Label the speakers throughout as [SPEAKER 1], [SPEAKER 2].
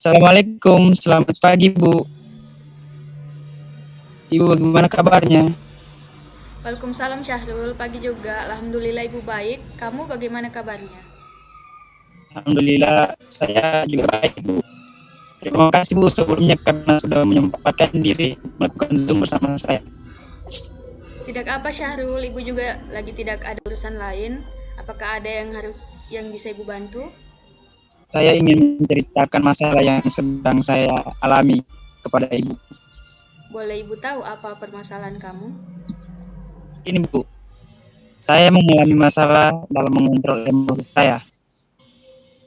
[SPEAKER 1] Assalamualaikum, selamat pagi Bu. Ibu bagaimana kabarnya?
[SPEAKER 2] Waalaikumsalam Syahrul, pagi juga. Alhamdulillah Ibu baik. Kamu bagaimana kabarnya?
[SPEAKER 1] Alhamdulillah saya juga baik Bu. Terima kasih Bu sebelumnya karena sudah menyempatkan diri melakukan Zoom bersama saya.
[SPEAKER 2] Tidak apa Syahrul, Ibu juga lagi tidak ada urusan lain. Apakah ada yang bisa Ibu bantu?
[SPEAKER 1] Saya ingin menceritakan masalah yang sedang saya alami kepada Ibu.
[SPEAKER 2] Boleh Ibu tahu apa permasalahan kamu?
[SPEAKER 1] Ini Bu, saya mengalami masalah dalam mengontrol emosi saya.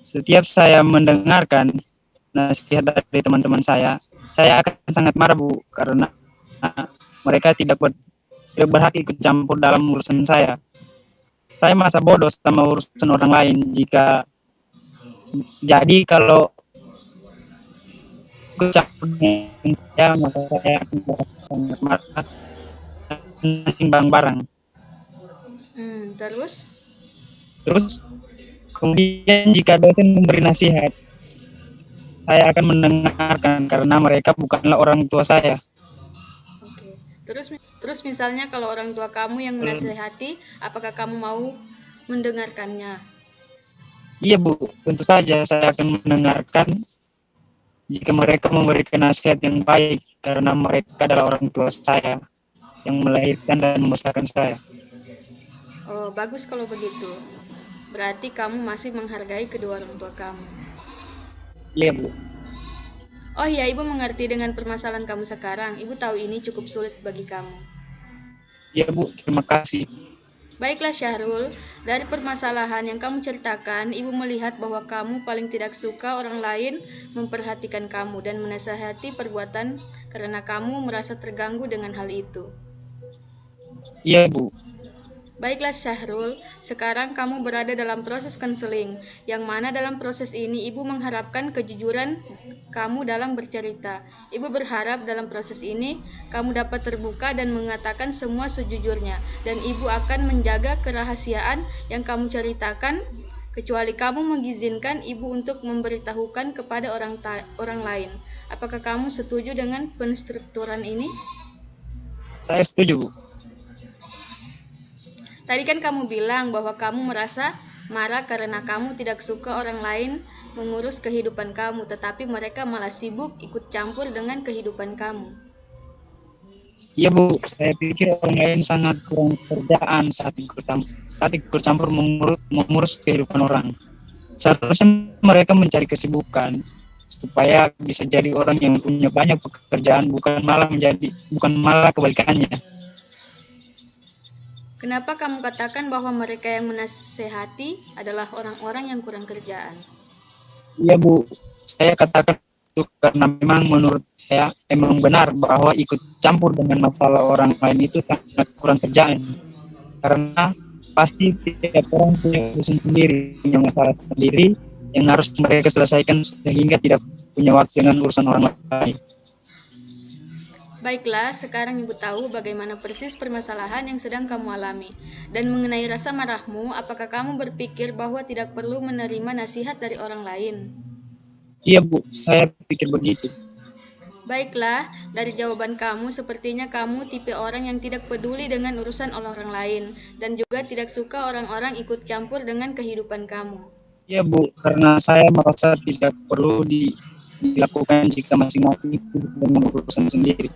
[SPEAKER 1] Setiap saya mendengarkan nasihat dari teman-teman saya akan sangat marah Bu karena mereka tidak berhak ikut campur dalam urusan saya. Saya merasa bodoh sama urusan orang lain kalau ikut campur dengan saya, maka saya akan sangat marah dan timbang barang. Terus kemudian jika dosen memberi nasihat, saya akan mendengarkan karena mereka bukanlah orang tua saya.
[SPEAKER 2] Oke. Terus misalnya kalau orang tua kamu yang menasihati, apakah kamu mau mendengarkannya?
[SPEAKER 1] Iya Bu, tentu saja saya akan mendengarkan jika mereka memberikan nasihat yang baik karena mereka adalah orang tua saya yang melahirkan dan membesarkan saya.
[SPEAKER 2] Oh, bagus kalau begitu. Berarti kamu masih menghargai kedua orang tua kamu.
[SPEAKER 1] Iya Bu.
[SPEAKER 2] Oh iya, Ibu mengerti dengan permasalahan kamu sekarang. Ibu tahu ini cukup sulit bagi kamu.
[SPEAKER 1] Iya Bu, terima kasih.
[SPEAKER 2] Baiklah Syahrul, dari permasalahan yang kamu ceritakan, Ibu melihat bahwa kamu paling tidak suka orang lain memperhatikan kamu dan menasihati perbuatan karena kamu merasa terganggu dengan hal itu.
[SPEAKER 1] Iya Bu.
[SPEAKER 2] Baiklah Syahrul, sekarang kamu berada dalam proses konseling, yang mana dalam proses ini Ibu mengharapkan kejujuran kamu dalam bercerita. Ibu berharap dalam proses ini kamu dapat terbuka dan mengatakan semua sejujurnya, dan Ibu akan menjaga kerahasiaan yang kamu ceritakan, kecuali kamu mengizinkan Ibu untuk memberitahukan kepada orang lain. Apakah kamu setuju dengan penstrukturan ini?
[SPEAKER 1] Saya setuju Bu.
[SPEAKER 2] Tadi kan kamu bilang bahwa kamu merasa marah karena kamu tidak suka orang lain mengurus kehidupan kamu, tetapi mereka malah sibuk ikut campur dengan kehidupan kamu.
[SPEAKER 1] Iya Bu, saya pikir orang lain sangat kurang kerjaan saat ikut campur mengurus kehidupan orang. Seharusnya mereka mencari kesibukan supaya bisa jadi orang yang punya banyak pekerjaan, bukan malah kebalikannya.
[SPEAKER 2] Kenapa kamu katakan bahwa mereka yang menasehati adalah orang-orang yang kurang kerjaan?
[SPEAKER 1] Iya Bu, saya katakan itu karena memang menurut saya emang benar bahwa ikut campur dengan masalah orang lain itu sangat kurang kerjaan. Karena pasti tiap orang punya urusan sendiri, punya masalah sendiri yang harus mereka selesaikan sehingga tidak punya waktu dengan urusan orang lain.
[SPEAKER 2] Baiklah, sekarang Ibu tahu bagaimana persis permasalahan yang sedang kamu alami. Dan mengenai rasa marahmu, apakah kamu berpikir bahwa tidak perlu menerima nasihat dari orang lain?
[SPEAKER 1] Iya Bu, saya pikir begitu.
[SPEAKER 2] Baiklah, dari jawaban kamu sepertinya kamu tipe orang yang tidak peduli dengan urusan orang lain dan juga tidak suka orang-orang ikut campur dengan kehidupan kamu.
[SPEAKER 1] Iya Bu, karena saya merasa tidak perlu dilakukan jika masing-masing sibuk dengan urusan sendiri.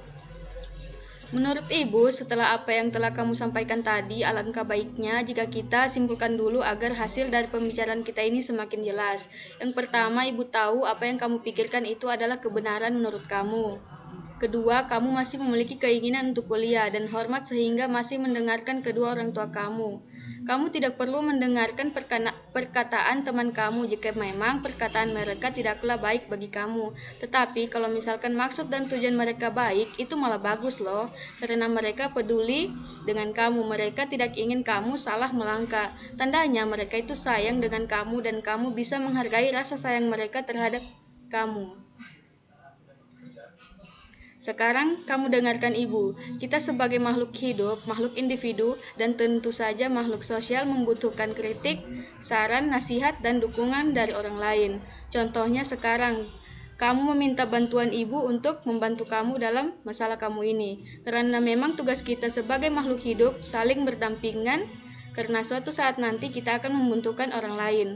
[SPEAKER 2] Menurut Ibu, setelah apa yang telah kamu sampaikan tadi, alangkah baiknya jika kita simpulkan dulu agar hasil dari pembicaraan kita ini semakin jelas. Yang pertama, Ibu tahu apa yang kamu pikirkan itu adalah kebenaran menurut kamu. Kedua, kamu masih memiliki keinginan untuk kuliah dan hormat sehingga masih mendengarkan kedua orang tua kamu. Kamu tidak perlu mendengarkan perkataan teman kamu jika memang perkataan mereka tidaklah baik bagi kamu. Tetapi kalau misalkan maksud dan tujuan mereka baik, itu malah bagus loh. Karena mereka peduli dengan kamu, mereka tidak ingin kamu salah melangkah. Tandanya mereka itu sayang dengan kamu dan kamu bisa menghargai rasa sayang mereka terhadap kamu. Sekarang kamu dengarkan Ibu, kita sebagai makhluk hidup, makhluk individu, dan tentu saja makhluk sosial membutuhkan kritik, saran, nasihat, dan dukungan dari orang lain. Contohnya sekarang, Kamu meminta bantuan ibu untuk membantu kamu dalam masalah kamu ini. Karena memang tugas kita sebagai makhluk hidup saling berdampingan, karena suatu saat nanti kita akan membutuhkan orang lain.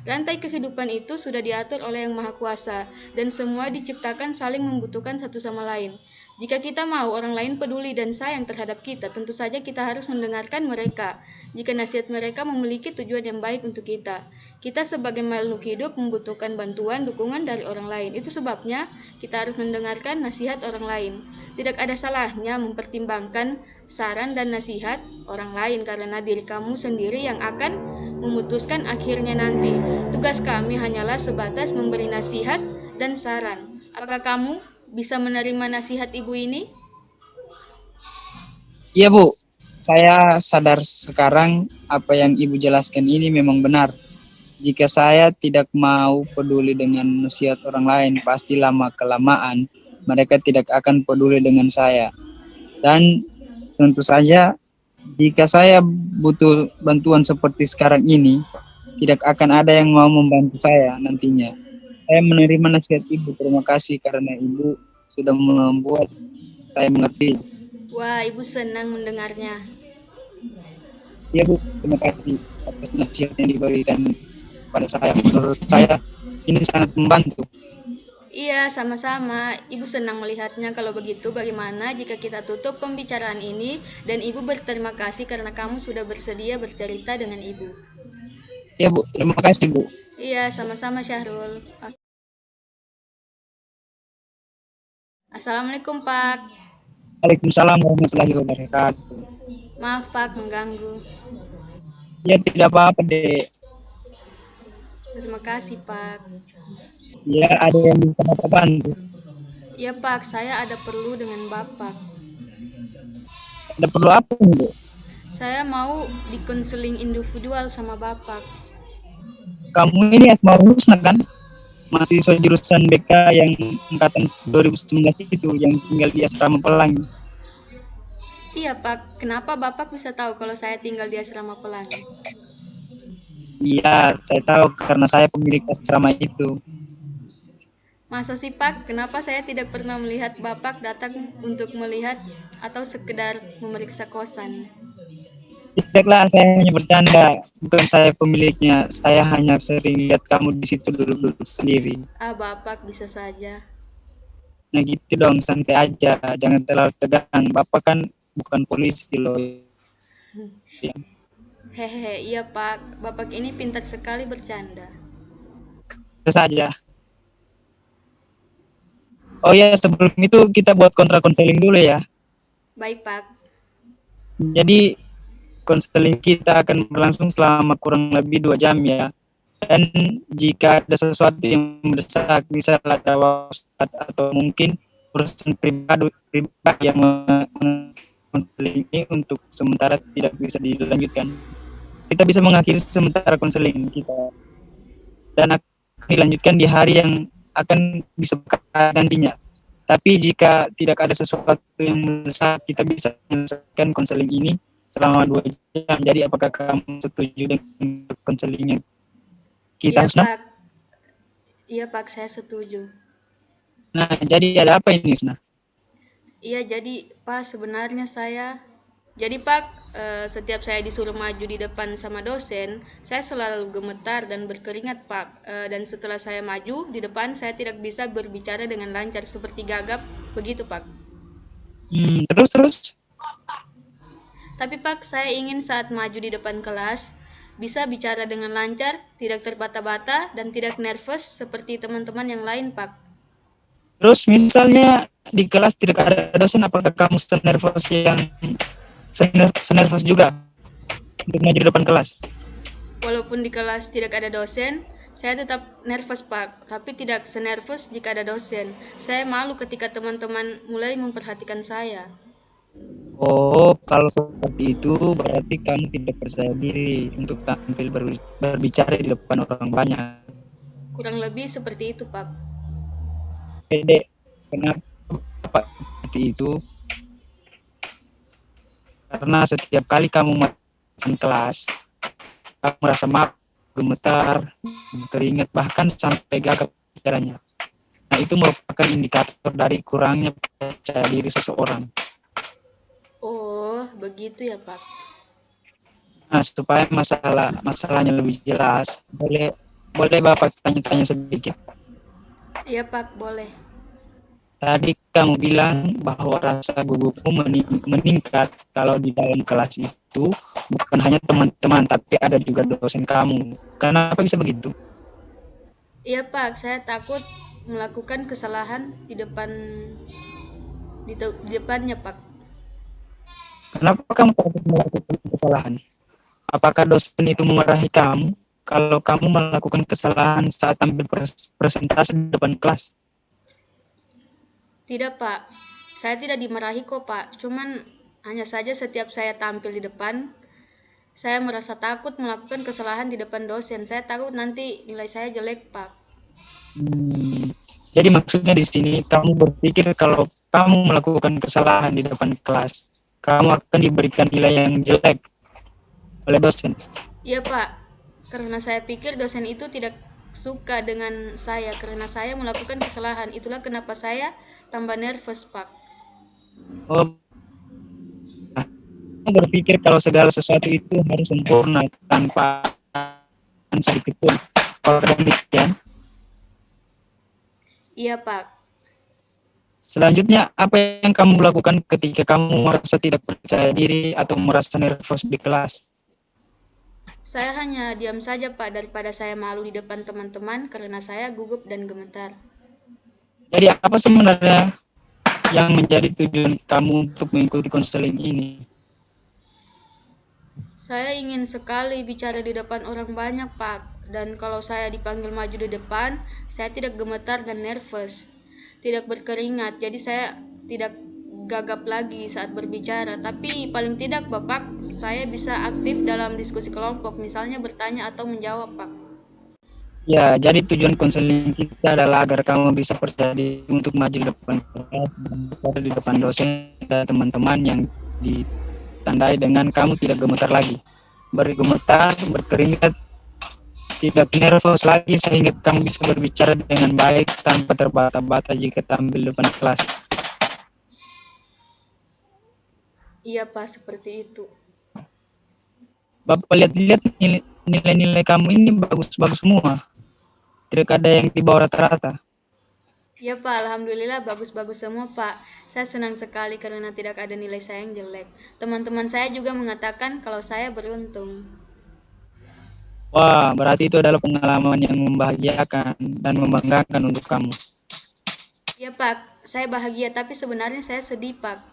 [SPEAKER 2] Rantai kehidupan itu sudah diatur oleh Yang Maha Kuasa, dan semua diciptakan saling membutuhkan satu sama lain. Jika kita mau orang lain peduli dan sayang terhadap kita, tentu saja kita harus mendengarkan mereka. Jika nasihat mereka memiliki tujuan yang baik untuk kita. Kita sebagai makhluk hidup membutuhkan bantuan, dukungan dari orang lain. Itu sebabnya kita harus mendengarkan nasihat orang lain. Tidak ada salahnya mempertimbangkan saran dan nasihat orang lain karena diri kamu sendiri yang akan memutuskan akhirnya nanti. Tugas kami hanyalah sebatas memberi nasihat dan saran. Apakah kamu bisa menerima nasihat ibu ini?
[SPEAKER 1] Iya Bu, saya sadar sekarang apa yang Ibu jelaskan ini memang benar. Jika saya tidak mau peduli dengan nasihat orang lain, pasti lama-kelamaan mereka tidak akan peduli dengan saya. Dan tentu saja, jika saya butuh bantuan seperti sekarang ini, tidak akan ada yang mau membantu saya nantinya. Saya menerima nasihat Ibu, terima kasih karena Ibu sudah membuat saya mengerti.
[SPEAKER 2] Wah, ibu senang mendengarnya.
[SPEAKER 1] Ya Bu, terima kasih atas nasihat yang diberikan pada saya. Menurut saya ini sangat membantu.
[SPEAKER 2] Iya, sama-sama. Ibu senang melihatnya. Kalau begitu, bagaimana jika kita tutup pembicaraan ini dan ibu berterima kasih karena kamu sudah bersedia bercerita dengan ibu.
[SPEAKER 1] Ya Bu, terima kasih Bu.
[SPEAKER 2] Iya, sama-sama Syahrul. Assalamualaikum Pak.
[SPEAKER 1] Waalaikumsalam warahmatullahi wabarakatuh.
[SPEAKER 2] Maaf Pak mengganggu.
[SPEAKER 1] Ya tidak apa-apa Dek.
[SPEAKER 2] Terima kasih Pak.
[SPEAKER 1] Ya ada yang bisa Bapak bantu.
[SPEAKER 2] Ya Pak, saya ada perlu dengan Bapak.
[SPEAKER 1] Ada perlu apa nih Bu?
[SPEAKER 2] Saya mau dikonseling individual sama Bapak.
[SPEAKER 1] Kamu ini Asmaul Husna kan? Mahasiswa jurusan BK yang angkatan 2019 itu yang tinggal di asrama Pelangi.
[SPEAKER 2] Iya Pak, kenapa Bapak bisa tahu kalau saya tinggal di asrama Pelangi?
[SPEAKER 1] Iya, saya tahu karena saya pemilik asrama itu.
[SPEAKER 2] Masa sih Pak, kenapa saya tidak pernah melihat Bapak datang untuk melihat atau sekedar memeriksa kosan?
[SPEAKER 1] Tidaklah, saya hanya bercanda. Bukan saya pemiliknya. Saya hanya sering lihat kamu di situ duduk-duduk sendiri.
[SPEAKER 2] Ah, Bapak bisa saja.
[SPEAKER 1] Nah gitu dong, santai aja. Jangan terlalu tegang. Bapak kan bukan polisi loh. Ya.
[SPEAKER 2] Hehehe, iya Pak. Bapak ini pintar sekali bercanda.
[SPEAKER 1] Itu saja. Oh ya, sebelum itu kita buat kontra konseling dulu ya.
[SPEAKER 2] Baik Pak.
[SPEAKER 1] Jadi konseling kita akan berlangsung selama kurang lebih 2 jam ya. Dan jika ada sesuatu yang mendesak, bisa ada WhatsApp atau mungkin urusan pribadi yang konseling ini untuk sementara tidak bisa dilanjutkan. Kita bisa mengakhiri sementara konseling kita dan akan dilanjutkan di hari yang akan disepakati nantinya. Tapi jika tidak ada sesuatu yang mendesak, kita bisa menyelesaikan konseling ini selama 2 jam. Jadi apakah kamu setuju dengan konselingnya kita,
[SPEAKER 2] Iya
[SPEAKER 1] Husna?
[SPEAKER 2] Pak. Iya Pak, saya setuju.
[SPEAKER 1] Nah, jadi ada apa ini, Husna?
[SPEAKER 2] Iya, jadi Pak sebenarnya jadi Pak, setiap saya disuruh maju di depan sama dosen, saya selalu gemetar dan berkeringat Pak. Dan setelah saya maju di depan, saya tidak bisa berbicara dengan lancar seperti gagap, begitu Pak.
[SPEAKER 1] Terus?
[SPEAKER 2] Tapi Pak, saya ingin saat maju di depan kelas, bisa bicara dengan lancar, tidak terbata-bata, dan tidak nervous seperti teman-teman yang lain Pak.
[SPEAKER 1] Terus misalnya di kelas tidak ada dosen, apakah kamu senervous juga untuk maju di depan kelas?
[SPEAKER 2] Walaupun di kelas tidak ada dosen, saya tetap nervous Pak, tapi tidak senervous jika ada dosen. Saya malu ketika teman-teman mulai memperhatikan saya.
[SPEAKER 1] Oh, kalau seperti itu berarti kamu tidak percaya diri untuk tampil berbicara di depan orang banyak.
[SPEAKER 2] Kurang lebih seperti itu Pak.
[SPEAKER 1] Dek, kenapa seperti itu? Karena setiap kali kamu masuk kelas, kamu merasa malu, gemetar, keringat, bahkan sampai gagap bicaranya. Nah, itu merupakan indikator dari kurangnya percaya diri seseorang.
[SPEAKER 2] Oh, begitu ya, Pak.
[SPEAKER 1] Nah, supaya masalahnya lebih jelas, boleh Bapak tanya-tanya sedikit.
[SPEAKER 2] Iya, Pak, boleh.
[SPEAKER 1] Tadi kamu bilang bahwa rasa gugupmu meningkat kalau di dalam kelas itu bukan hanya teman-teman, tapi ada juga dosen kamu. Kenapa bisa begitu?
[SPEAKER 2] Iya, Pak, saya takut melakukan kesalahan di depannya, Pak.
[SPEAKER 1] Kenapa kamu takut melakukan kesalahan? Apakah dosen itu memarahi kamu kalau kamu melakukan kesalahan saat tampil presentasi di depan kelas?
[SPEAKER 2] Tidak, Pak. Saya tidak dimarahi kok, Pak. Cuman hanya saja setiap saya tampil di depan, saya merasa takut melakukan kesalahan di depan dosen. Saya takut nanti nilai saya jelek, Pak.
[SPEAKER 1] Jadi maksudnya di sini kamu berpikir kalau kamu melakukan kesalahan di depan kelas, kamu akan diberikan nilai yang jelek oleh dosen.
[SPEAKER 2] Iya, Pak. Karena saya pikir dosen itu tidak suka dengan saya karena saya melakukan kesalahan. Itulah kenapa saya tambah nervous, Pak.
[SPEAKER 1] Oh, kamu berpikir kalau segala sesuatu itu harus sempurna tanpa sedikit pun. Kalau demikian,
[SPEAKER 2] Iya, Pak.
[SPEAKER 1] selanjutnya apa yang kamu lakukan ketika kamu merasa tidak percaya diri atau merasa nervous di kelas?
[SPEAKER 2] Saya hanya diam saja, Pak, daripada saya malu di depan teman-teman karena saya gugup dan gemetar.
[SPEAKER 1] Jadi apa sebenarnya yang menjadi tujuan kamu untuk mengikuti konseling ini?
[SPEAKER 2] Saya ingin sekali bicara di depan orang banyak, Pak. Dan kalau saya dipanggil maju di depan, saya tidak gemetar dan nervous. Tidak berkeringat, jadi saya tidak gagap lagi saat berbicara. Tapi paling tidak, Bapak, saya bisa aktif dalam diskusi kelompok, misalnya bertanya atau menjawab, Pak.
[SPEAKER 1] Ya, jadi tujuan konseling kita adalah agar kamu bisa percaya diri untuk maju di depan kelas, di depan dosen dan teman-teman yang ditandai dengan kamu tidak gemetar lagi, bergemetar, berkeringat, tidak nervous lagi sehingga kamu bisa berbicara dengan baik tanpa terbata-bata jika tampil depan kelas.
[SPEAKER 2] Iya, Pak, seperti itu.
[SPEAKER 1] Bapak lihat-lihat nilai-nilai kamu ini bagus-bagus semua. Tidak ada yang di bawah rata-rata.
[SPEAKER 2] Ya, Pak, alhamdulillah bagus-bagus semua, Pak. Saya senang sekali karena tidak ada nilai saya yang jelek. Teman-teman saya juga mengatakan kalau saya beruntung.
[SPEAKER 1] Wah, berarti itu adalah pengalaman yang membahagiakan dan membanggakan untuk kamu.
[SPEAKER 2] Ya, Pak, saya bahagia, tapi sebenarnya saya sedih, Pak.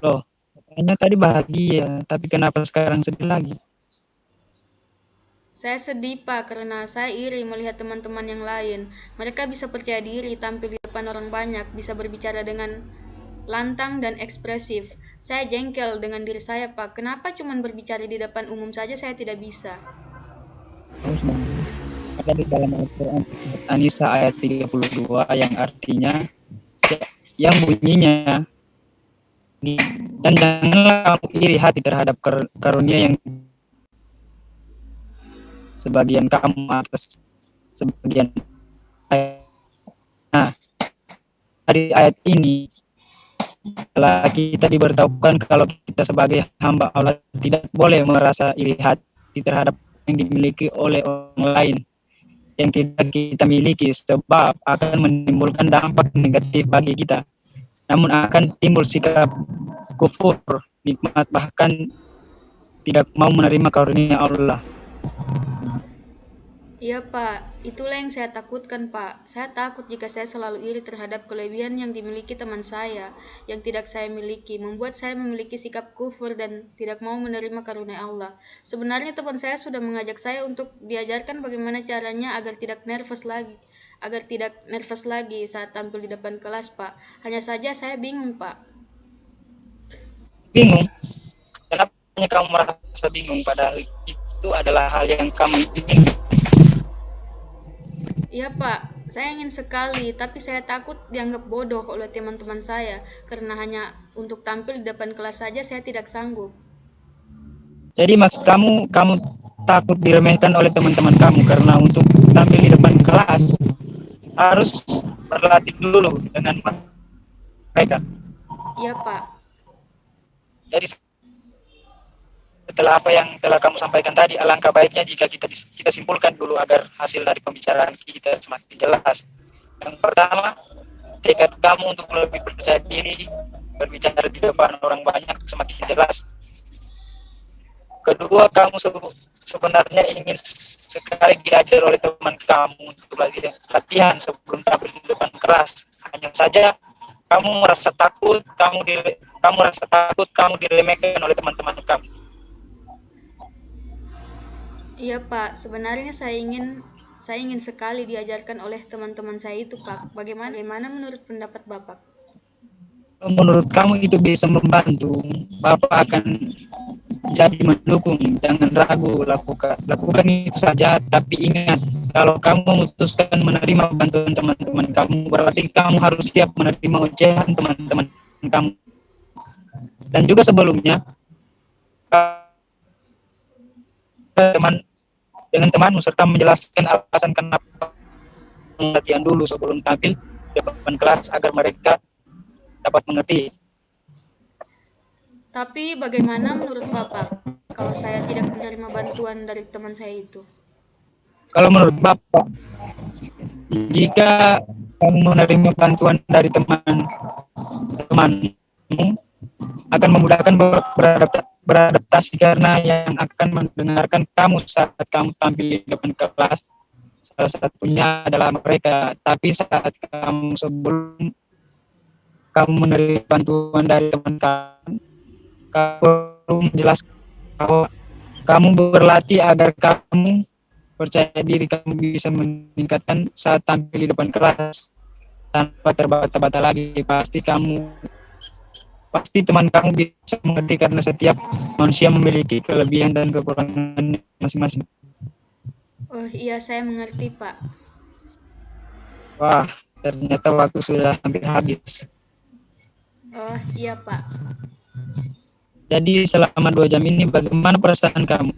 [SPEAKER 1] Loh, katanya tadi bahagia, tapi kenapa sekarang sedih lagi?
[SPEAKER 2] Saya sedih, Pak, karena saya iri melihat teman-teman yang lain. Mereka bisa percaya diri, tampil di depan orang banyak, bisa berbicara dengan lantang dan ekspresif. Saya jengkel dengan diri saya, Pak. Kenapa cuma berbicara di depan umum saja saya tidak bisa?
[SPEAKER 1] Ada di dalam Al-Quran An-Nisa ayat 32 yang artinya yang bunyinya dan janganlah kamu iri hati terhadap karunia yang sebagian kamu atas sebagian ayat. Nah, dari ayat ini telah kita diberitahukan kalau kita sebagai hamba Allah tidak boleh merasa iri hati terhadap yang dimiliki oleh orang lain yang tidak kita miliki, sebab akan menimbulkan dampak negatif bagi kita. Namun akan timbul sikap kufur, nikmat, bahkan tidak mau menerima karunia Allah.
[SPEAKER 2] Iya, Pak. Itulah yang saya takutkan, Pak. Saya takut jika saya selalu iri terhadap kelebihan yang dimiliki teman saya, yang tidak saya miliki, membuat saya memiliki sikap kufur dan tidak mau menerima karunia Allah. Sebenarnya teman saya sudah mengajak saya untuk diajarkan bagaimana caranya agar tidak nervous lagi saat tampil di depan kelas, Pak. Hanya saja saya bingung, Pak.
[SPEAKER 1] Bingung? Kenapa kamu merasa bingung padahal itu adalah hal yang kamu inginkan?
[SPEAKER 2] Iya, Pak, saya ingin sekali, tapi saya takut dianggap bodoh oleh teman-teman saya, karena hanya untuk tampil di depan kelas saja saya tidak sanggup.
[SPEAKER 1] Jadi maksud kamu takut diremehkan oleh teman-teman kamu karena untuk tampil di depan kelas harus berlatih dulu dengan mereka.
[SPEAKER 2] Iya, Pak.
[SPEAKER 1] Jadi setelah apa yang telah kamu sampaikan tadi, alangkah baiknya jika kita simpulkan dulu agar hasil dari pembicaraan kita semakin jelas. Yang pertama, tekad kamu untuk lebih percaya diri, berbicara di depan orang banyak semakin jelas. Kedua, kamu sebenarnya ingin sekali diajar oleh teman kamu untuk latihan sebelum tampil di depan kelas. Hanya saja kamu merasa takut, kamu diremehkan oleh teman-teman kamu.
[SPEAKER 2] Iya, Pak. Sebenarnya saya ingin sekali diajarkan oleh teman-teman saya itu, Pak. Bagaimana menurut pendapat Bapak?
[SPEAKER 1] Menurut kamu itu bisa membantu, Bapak akan jadi mendukung. Jangan ragu, lakukan itu saja. Tapi ingat, kalau kamu memutuskan menerima bantuan teman-teman kamu, berarti kamu harus siap menerima ocehan teman-teman kamu. Dan juga sebelumnya, dengan temanmu serta menjelaskan alasan kenapa latihan dulu sebelum tampil di depan kelas agar mereka dapat mengerti.
[SPEAKER 2] Tapi bagaimana menurut Bapak kalau saya tidak menerima bantuan dari teman saya itu?
[SPEAKER 1] Kalau menurut Bapak, jika kamu menerima bantuan dari temanmu akan memudahkan beradaptasi karena yang akan mendengarkan kamu saat kamu tampil di depan kelas salah satunya adalah mereka. Tapi saat sebelum kamu menerima bantuan dari teman kamu perlu menjelaskan bahwa kamu berlatih agar kamu percaya diri, kamu bisa meningkatkan saat tampil di depan kelas tanpa terbata-bata lagi. Pasti teman kamu bisa mengerti karena setiap manusia memiliki kelebihan dan kekurangan masing-masing.
[SPEAKER 2] Oh iya, saya mengerti, Pak.
[SPEAKER 1] Wah, ternyata waktu sudah hampir habis.
[SPEAKER 2] Oh iya, Pak.
[SPEAKER 1] Jadi selama 2 jam ini bagaimana perasaan kamu?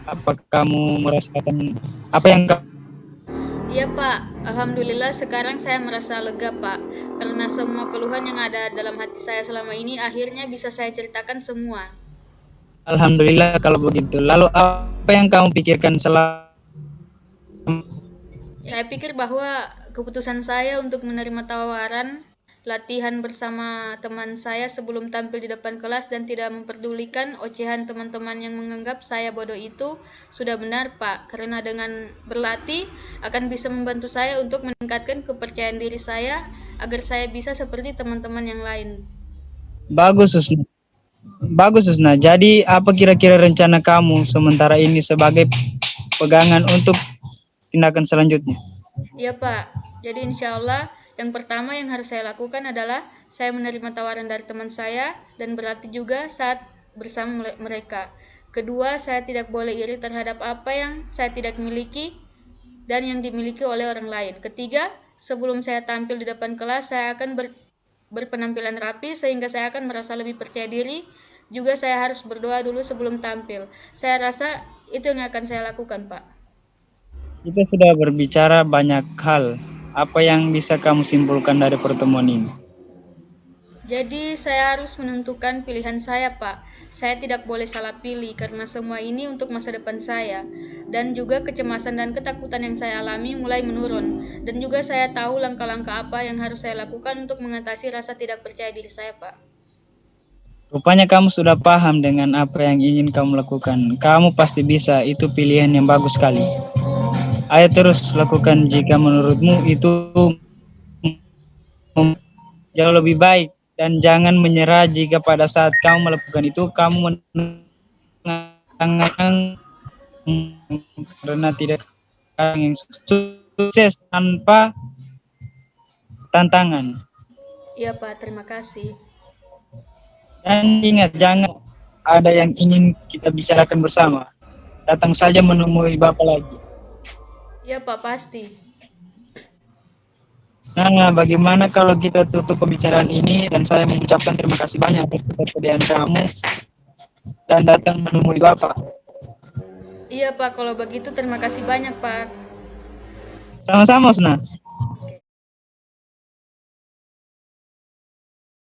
[SPEAKER 1] Apa kamu merasakan apa yang kamu?
[SPEAKER 2] Iya, Pak. Alhamdulillah sekarang saya merasa lega, Pak. Karena semua keluhan yang ada dalam hati saya selama ini akhirnya bisa saya ceritakan semua.
[SPEAKER 1] Alhamdulillah kalau begitu. Lalu apa yang kamu pikirkan selama?
[SPEAKER 2] Saya pikir bahwa keputusan saya untuk menerima tawaran latihan bersama teman saya sebelum tampil di depan kelas dan tidak memperdulikan ocehan teman-teman yang menganggap saya bodoh itu sudah benar, Pak. Karena dengan berlatih akan bisa membantu saya untuk meningkatkan kepercayaan diri saya agar saya bisa seperti teman-teman yang lain.
[SPEAKER 1] Bagus, Susna. Bagus, Susna. Jadi apa kira-kira rencana kamu sementara ini sebagai pegangan untuk tindakan selanjutnya?
[SPEAKER 2] Iya, Pak. Jadi insya Allah yang pertama yang harus saya lakukan adalah saya menerima tawaran dari teman saya dan berlatih juga saat bersama mereka. Kedua, saya tidak boleh iri terhadap apa yang saya tidak miliki dan yang dimiliki oleh orang lain. Ketiga, sebelum saya tampil di depan kelas, saya akan berpenampilan rapi sehingga saya akan merasa lebih percaya diri. Juga saya harus berdoa dulu sebelum tampil. Saya rasa itu yang akan saya lakukan, Pak.
[SPEAKER 1] Kita sudah berbicara banyak hal. Apa yang bisa kamu simpulkan dari pertemuan ini?
[SPEAKER 2] Jadi saya harus menentukan pilihan saya, Pak. Saya tidak boleh salah pilih karena semua ini untuk masa depan saya. Dan juga kecemasan dan ketakutan yang saya alami mulai menurun. Dan juga saya tahu langkah-langkah apa yang harus saya lakukan untuk mengatasi rasa tidak percaya diri saya, Pak.
[SPEAKER 1] Rupanya kamu sudah paham dengan apa yang ingin kamu lakukan. Kamu pasti bisa, itu pilihan yang bagus sekali. Ayo terus lakukan jika menurutmu itu jauh lebih baik. Dan jangan menyerah jika pada saat kamu melakukan itu kamu menanggung karena tidak ada yang sukses tanpa tantangan.
[SPEAKER 2] Iya, Pak, terima kasih.
[SPEAKER 1] Dan ingat, jangan ada yang ingin kita bicarakan bersama. Datang saja menemui Bapak lagi.
[SPEAKER 2] Iya, Pak, pasti.
[SPEAKER 1] Nah, bagaimana kalau kita tutup pembicaraan ini dan saya mengucapkan terima kasih banyak atas ketersediaan kamu dan datang menemui Bapak.
[SPEAKER 2] Iya, Pak, kalau begitu terima kasih banyak, Pak.
[SPEAKER 1] Sama-sama, Usna.